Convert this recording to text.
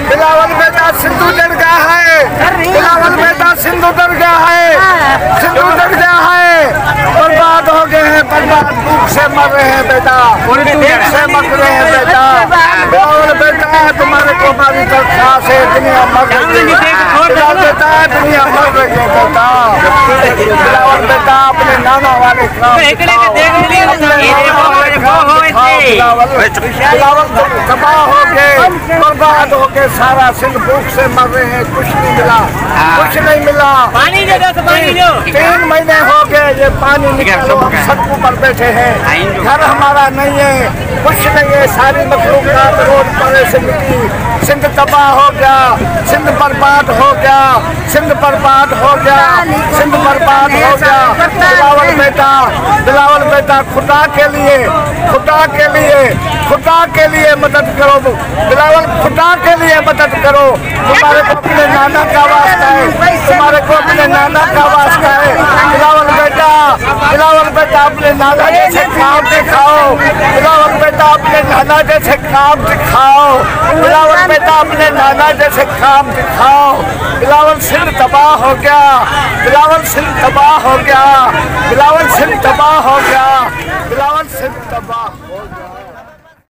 बिलावल बेटा सिंधु डर गया है, बिलावल बेटा सिंधु डर गया है, सिंधु डर गया है, बर्बाद हो गए हैं, बर्बाद भूख से मर रहे हैं बेटा, भूख से मर रहे हैं बेटा। बिलावल बेटा तुम्हारे को हमारी दरख्वास्त है, दुनिया मर रही है, बिलावल बेटा दुनिया मर रही है बेटा। बिलावल बेटा अपने नाना वाले बिलावल तबाह हो गए, बर्बाद हो गए, सारा सिंध भूख से मर रहे हैं, कुछ नहीं मिला, कुछ नहीं मिला। 3 महीने हो गए ये पानी निकालो, हम सड़कों पर बैठे हैं, घर हमारा नहीं है, कुछ नहीं है, सारी मखलूक़ात रोड पर ऐसे मिली। सिंध तबाह हो गया, सिंध बर्बाद हो गया, सिंध बर्बाद हो गया, सिंध बर्बाद हो गया। बिलावल बेटा खुदा के लिए, खुदा के लिए, खुदा के लिए मदद करो बिलावल, खुदा के लिए मदद करो। तुम्हारे को अपने नाना का वास्ता है, तुम्हारे को अपने नाना का वास्ता है। बिलावल बेटा अपने नाना जैसे काम दिखाओ, बिलावल बेटा अपने नाना जैसे काम दिखाओ, बिलावल बेटा अपने नाना जैसे काम दिखाओ। बिलावल सिंध तबाह हो गया, बिलावल सिंध तबाह हो गया, बिलावल सिंध तबाह हो गया, बिलावल सिंध तबाह हो गया।